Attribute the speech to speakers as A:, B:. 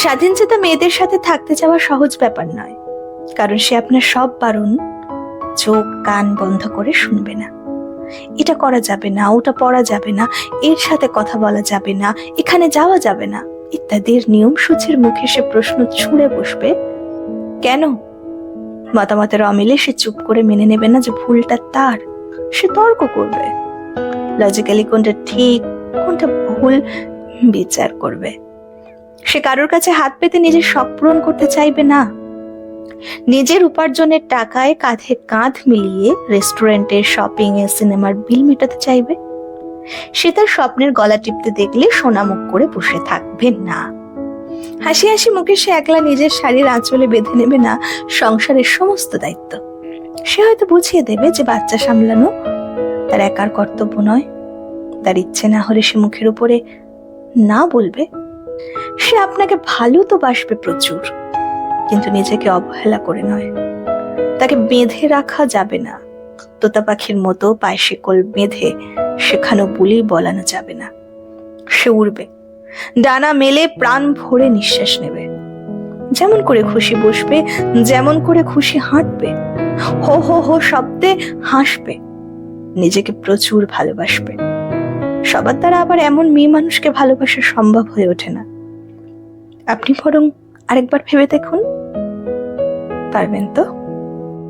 A: স্বাধীনচেতা মেয়েদের সাথে থাকতে যাওয়া সহজ ব্যাপার নয়, কারণ সে আপনার সব বারণ চোখ কান বন্ধ করে শুনবে না। এটা করা যাবে না, ওটা পড়া যাবে না, এর সাথে কথা বলা যাবে না, এখানে যাওয়া যাবে না ইত্যাদির নিয়ম সূচির মুখে সে প্রশ্ন ছুঁড়ে বসবে। কেন? মতামতের অমিলে সে চুপ করে মেনে নেবে না যে ভুলটা তার। সে তর্ক করবে, লজিক্যালি কোনটা ঠিক কোনটা ভুল বিচার করবে। সে কারোর কাছে হাত পেতে নিজের শখ পূরণ করতে চাইবে না। নিজের উপার্জনের টাকায় কাঁধে কাঁধ মিলিয়ে রেস্টুরেন্টে, শপিং এ, সিনেমার বিল মেটাতে চাইবে। সে তার স্বপ্নের গলা টিপতে দেখলে সোনামুখ করে বসে থাকবে না। হাসি হাসি মুখে সে একলা নিজের শাড়ির আঁচলে বেঁধে নেবে না সংসারের সমস্ত দায়িত্ব। সে হয়তো বুঝিয়ে দেবে যে বাচ্চা সামলানো তার একার কর্তব্য নয়। তার ইচ্ছে না হলে সে মুখের উপরে না বলবে। সে আপনাকে ভালো তো বাসবে প্রচুর, কিন্তু নিজেকে অবহেলা করে নয়। তাকে বেঁধে রাখা যাবে না, তোতা পাখির মতো পায়ে শিকল বেঁধে শেখানো বুলি বলানো যাবে না। সে উড়বে, ডানা মেলে প্রাণ ভরে নিঃশ্বাস নেবে, যেমন করে খুশি বসবে, যেমন করে খুশি হাঁটবে, হো হো হো শব্দে হাসবে, নিজেকে প্রচুর ভালোবাসবে। সবার দ্বারা আবার এমন মেয়ে মানুষকে ভালোবাসা সম্ভব হয়ে ওঠে না। আপনি বরং আরেকবার ভেবে দেখুন, পারবেন তো?